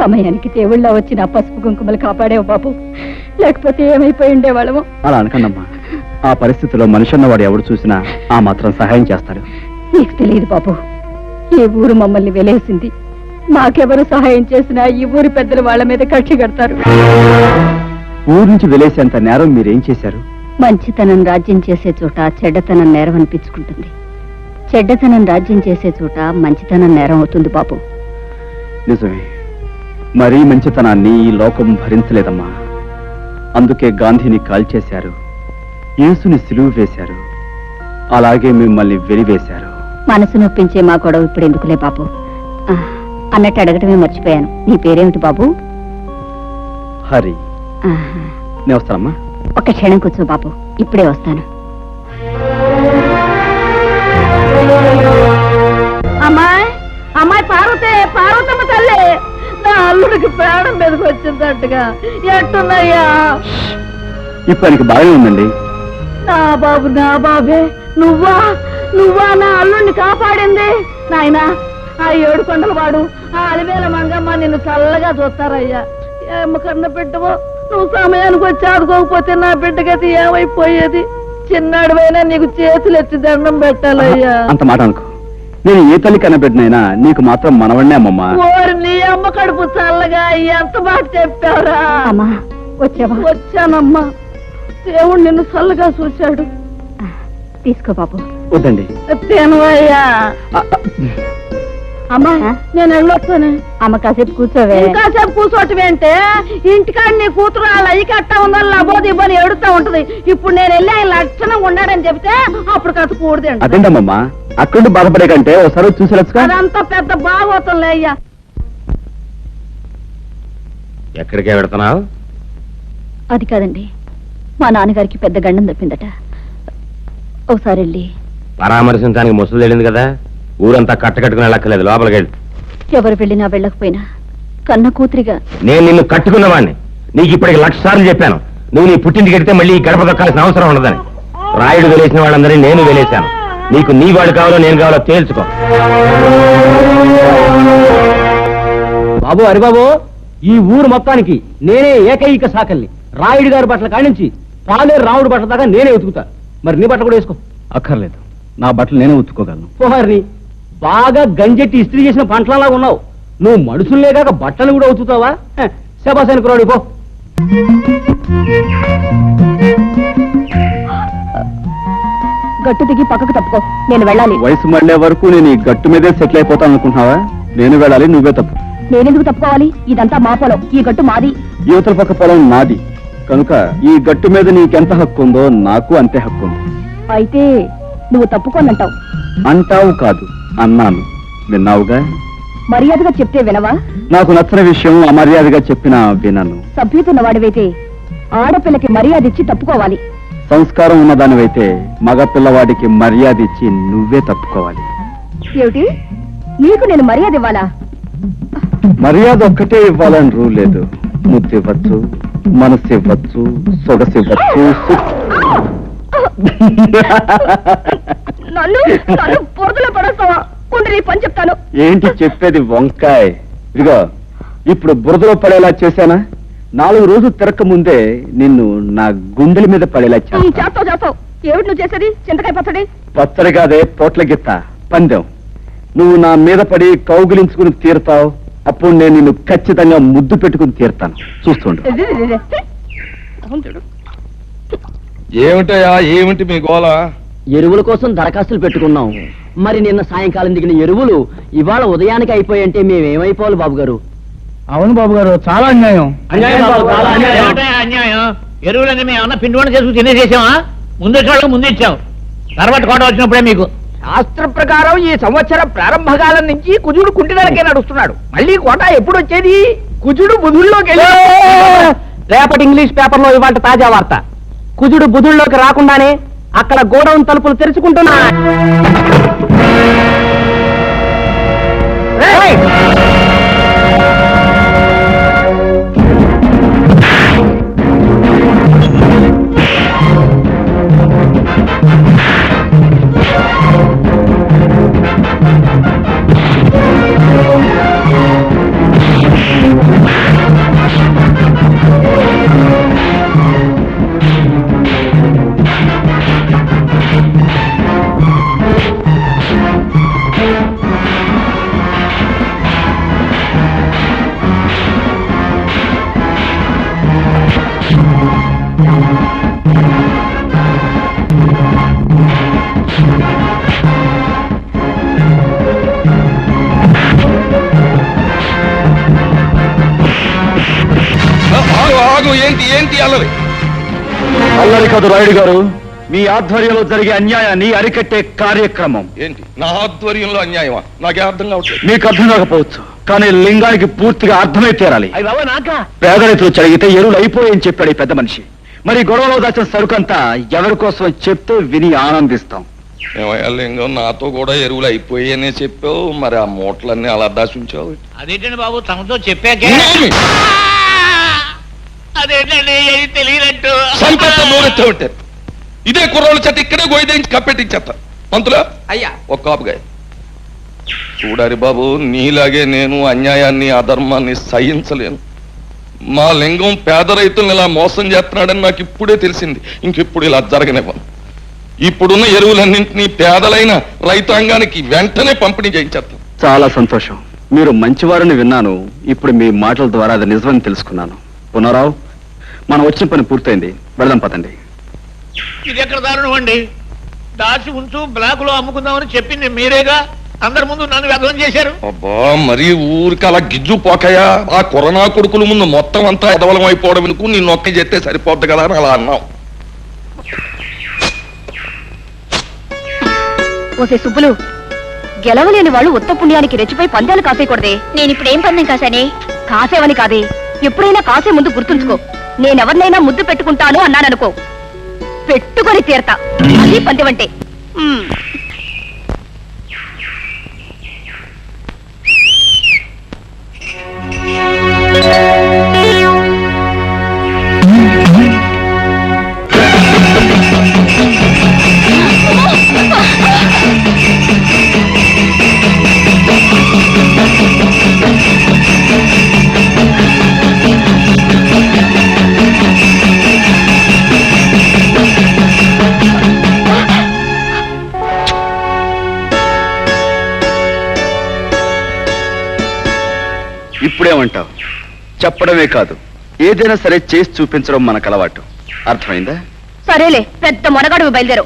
సమయానికి దేవుళ్ళ వచ్చిన పసుపు కుంకుమలు కాపాడేవు బాబు, లేకపోతే ఏమైపోయి ఉండేవాళ్ళము. అలా అనకండమ్మా. ఆ పరిస్థితిలో మనిషి అన్నవాడు ఎవడు చూసినా ఆ మాత్రం సహాయం చేస్తాడు. నీకు తెలియదు బాబు, ఈ ఊరు మమ్మల్ని వెలేసింది. మాకెవరు సహాయం చేసినా ఈ ఊరి పెద్దలు వాళ్ళ మీద కక్ష కడతారు. ఊరు నుంచి వెలేసేంత నేరం మీరేం చేశారు? మంచితనం రాజ్యం చేసే చోట చెడ్డతనం నేరం అనిపించుకుంటుంది. చెడ్డతనం రాజ్యం చేసే చోట మంచితనం నేరం అవుతుంది బాబు. నిజమే, మరీ మంచితనాన్ని ఈ లోకం భరించలేదమ్మా. అందుకే గాంధీని కాల్చేశారు, యేసుని సిలువ వేశారు, అలాగే మిమ్మల్ని వెలివేశారు. మనసు నొప్పించే మా గొడవ ఇప్పుడు ఎందుకులే బాబు. అన్నట్టు అడగటమే మర్చిపోయాను, నీ పేరేమిటి బాబు? హరి. నేను వస్తానమ్మా. ఒక్క క్షణం కూర్చో బాబు, ఇప్పుడే వస్తాను. అమ్మాయి అమ్మాయి పార్వతే, పార్వతమ్మ తల్లి, నా అల్లుడికి ప్రాణం మీదకి వచ్చిందట్టుగా. ఎట్టున్నాయ్యా? ఇప్పుడు ఆయనకి బాగానే ఉందండి. నా బాబు, నా బాబే, నువ్వా నువ్వా నా అల్లుడిని కాపాడింది? నాయనా, ఆ 7 కొండల వాడు, ఆ అలివేల మంగమ్మ నిన్ను చల్లగా చూస్తారయ్యా. ఏమ్మ కన్న బిడ్డవో, నువ్వు సమయానికి వచ్చి ఆదుకోకపోతే నా బిడ్డగతి ఏమైపోయేది? చిన్నాడువైనా నీకు చేతులు ఎత్తి దండం పెట్టాలయ్యా. అంత మాట అనుకో. నేను ఏ తల్లి కనబెట్టినైనా నీకు మాత్రం మనవన్నే అమ్మమ్మా. ఓరి నీ అమ్మ కడుపు చల్లగా ఎంత బాగా చెప్పారా? అమ్మా వచ్చావా? వచ్చానమ్మా. దేవుడు నిన్ను చల్లగా చూశాడు. తీసుకో బాబు. వద్దండి. తినవయ్యా. అమ్మా నేను వెళ్ళొస్తాను. అమ్మ కాసేపు కూర్చోవే. కాసేపు కూర్చోటమేంటే, ఇంటికాడ నీ కూతురు వాళ్ళ అయ్యి కట్టా ఉందని లాబోది ఇవ్వని ఎడుతా ఉంటది. ఇప్పుడు నేను వెళ్ళి ఆయన లక్షణంగా ఉన్నాడని చెప్తే అప్పుడు కాస్త కూడదండి. అదేంటమ్మా, అక్కడ బాధపడే కంటే ఒకసారి చూసేచ్చు. అదంతా పెద్ద బాగోతుందిలే అయ్యా. ఎక్కడికే పెడుతున్నావు? అది కాదండి, మా నాన్నగారికి పెద్ద గండం తప్పిందట. ఒకసారి వెళ్ళి పరామర్శించడానికి ముసలు వెళ్ళింది కదా, ఊరంతా కట్టుకుని వెళ్ళక్కర్లేదు, లోపలికి వెళ్ళి. ఎవరు వెళ్ళినా వెళ్ళకపోయినా కన్న కూతురిగా నేను నిన్ను కట్టుకున్నవాడిని. నీకు ఇప్పటికి 1,00,000 సార్లు చెప్పాను, నువ్వు నీ పుట్టింటికి వెడితే మళ్ళీ ఈ గడప దొక్కాల్సిన అవసరం ఉండదని. రాయుడు వెలేసిన వాళ్ళందరినీ నేను వెలేశాను. నీకు నీ వాడు కావాలో నేను కావాలో తేల్చుకో. బాబు, హరిబాబు, ఈ ఊరు మొత్తానికి నేనే ఏకైక సాకల్ని. రాయుడు గారి బట్టల కానించి పాలేరు రాముడు బట్టల దాకా నేనే ఉతుకుతా. మరి నీ బట్టలు కూడా వేసుకో. అక్కర్లేదు, నా బట్టలు నేనే ఉతుక్కోగలను. పోహారిని బాగా గంజెట్టి ఇస్త్రీ చేసిన పంటలలా ఉన్నావు. నువ్వు మనుషుల్నే కాక బట్టలు కూడా ఉతుకుతావా? శబాసానికి రాడు పో. గట్టు దిగి పక్కకు తప్పుకో, నేను వెళ్ళాలి. వయసు మళ్ళే వరకు నేను ఈ గట్టు మీదే సెటిల్ అయిపోతాను అనుకుంటున్నావా? నేను వెళ్ళాలి, నువ్వే తప్పు. నేనెందుకు తప్పుకోవాలి? ఇదంతా మా పొలం, ఈ గట్టు మాది. యువతల పక్క పొలం నాది కనుక ఈ గట్టు మీద నీకెంత హక్కు ఉందో నాకు అంతే హక్కు ఉంది. అయితే నువ్వు తప్పుకోనంటావు. అంటావు కాదు, అన్నాను. విన్నావుగా. మర్యాదగా చెప్తే వినవా? నాకు నచ్చని విషయం అమర్యాదగా చెప్పినా వినను. సభ్యతున్న వాడివైతే ఆడపిల్లకి మర్యాద ఇచ్చి తప్పుకోవాలి. సంస్కారం ఉన్నదానివైతే మగ పిల్లవాడికి మర్యాద ఇచ్చి నువ్వే తప్పుకోవాలి. ఏమిటి, నీకు నేను మర్యాద ఇవ్వాలా? మర్యాద ఒక్కటే ఇవ్వాలని రూల్ లేదు. ముద్దు ఇవ్వచ్చు, మనసు ఇవ్వచ్చు, సొగసు ఇవ్వచ్చు. నన్ను పొరదలో పడేస్తావా? నీ పని చెప్తాను. ఏంటి చెప్పేది వంకాయ్? ఇదిగో, ఇప్పుడు బురదలో పడేలా చేశానా? 4 రోజులు తిరక్క ముందే నిన్ను నా గుండెల మీద పడేలా చేస్తావు. ఏమిటి నువ్వు చేసేది? చింతకాయ పచ్చడి? పచ్చడి కాదే, పోట్ల గిత్త పందెం. నువ్వు నా మీద పడి కౌగిలించుకుని తీరుతావు. అప్పుడు నేను నిన్ను ఖచ్చితంగా ముద్దు పెట్టుకుని తీరుతాను. చూస్తుండు. ఏమిటయా, ఏమిటి మీ గోల? ఎరువుల కోసం దరఖాస్తులు పెట్టుకున్నాం. మరి నిన్న సాయంకాలం దిగిన ఎరువులు ఇవాళ ఉదయానికి అయిపోయంటే మేమేమైపోవాలి బాబు గారు? అవును బాబు గారు, చాలా అన్యాయం. అన్యాయం. ఎరువులన్నీ మేము ఏమన్నా పిండి వంట చేసుకుని తినేసేసామా? ముందు వచ్చేవాళ్ళకి ముందు ఇచ్చాం, తర్వాత కోట వచ్చినప్పుడే మీకు. శాస్త్ర ప్రకారం ఈ సంవత్సరం ప్రారంభకాలం నుంచి కుజుడు కుంటినరకే నడుస్తున్నాడు. మళ్ళీ కోట ఎప్పుడు వచ్చేది? కుజుడు బుధుల్లోకి వెళ్ళి. రేపటి ఇంగ్లీష్ పేపర్లో ఇవాళ తాజా వార్త. కుజుడు బుధుల్లోకి రాకుండానే అక్కడ గోడౌన్ తలుపులు తెరుచుకుంటున్నా. కాదు రాయుడు గారు, మీ ఆధ్వర్యంలో జరిగే అన్యాయాన్ని అరికట్టే కార్యక్రమం. ఏంటి నా ఆధ్వర్యంలో అన్యాయమా? నాకే అర్థం కావట్లేదు. మీకు అర్థం కాకపోవచ్చు, కానీ లింగానికి పూర్తిగా అర్థమై తీరాలి. అయ్యి బాబా నాకా పేద రైతులు చదివితే ఎరువులు అయిపోయాయని చెప్పాడు ఈ పెద్ద మనిషి. మరి గొడవలో దాచిన సరుకంతా ఎవరి కోసం చెప్తూ విని ఆనందిస్తాం. ఏమయ్యా లింగం, నాతో కూడా ఎరువులు అయిపోయాయనే చెప్పావు, మరి ఆ మూటలన్నీ అలా దాచుంచావు. అదేంటండి బాబు తమతో చెప్పాకే అదేంటండి ఏది తెలియనట్టు సంపేత నోరెత్తే ఉంటారు. ఇదే కుర్రోళ్ళ చేత ఇక్కడే గోయిదేంచి కప్పెట్టించేస్తా. పంతులా అయ్యా ఒక కాపుగా చూడారి బాబు, నీలాగే నేను అన్యాయాన్ని అధర్మాన్ని సహించలేను. మా లింగం పేద రైతులను ఇలా మోసం చేస్తున్నాడని నాకు ఇప్పుడే తెలిసింది. ఇంకెప్పుడు ఇలా జరగనివ్వను. ఇప్పుడున్న ఎరువులన్నింటినీ పేదలైన రైతాంగానికి వెంటనే పంపిణీ చేయించేస్తాం. చాలా సంతోషం. మీరు మంచివారని విన్నాను. ఇప్పుడు మీ మాటల ద్వారా అది నిజమని తెలుసుకున్నాను. పునరావు, మనం వచ్చిన పని పూర్తయింది, వెళదాం పదండి. ఇది ఎక్కడ దారుణం అండి? దాచి ఉంచు బ్లాక్ లో అమ్ముకుందామని చెప్పింది మీరేగా, అందరి ముందు నన్ను వ్యర్థం చేశారు. అబ్బా, మరి ఊరికి అలా గిజ్జు పోకయా? ఆ కరోనా కొడుకుల ముందు మొత్తం అంతా ఎదవలం అయిపోవడం ఎందుకు? నిన్ను ఒక్క చెప్తే సరిపోద్ది కదా అని అలా అన్నాం. ఓసే సుబ్బులు, గెలవలేని వాళ్ళు ఉత్త పుణ్యానికి రెచ్చిపోయి పందాలు కాసేయకూడదే. నేను ఇప్పుడు ఏం పందెం కాసానే? కాసేవని కాదే, ఎప్పుడైనా కాసే ముందు గుర్తుంచుకో, నేనెవరినైనా ముద్దు పెట్టుకుంటాను అన్నాననుకో, పెట్టుకొని తీరతా. అది పందెం అంటే. ఇప్పుడేమంటావు? చెప్పడమే కాదు, ఏదైనా సరే చేసి చూపించడం మనకు అలవాటు. అర్థమైందా? సరేలే, పెద్ద మొనగాడు బయలుదేరు.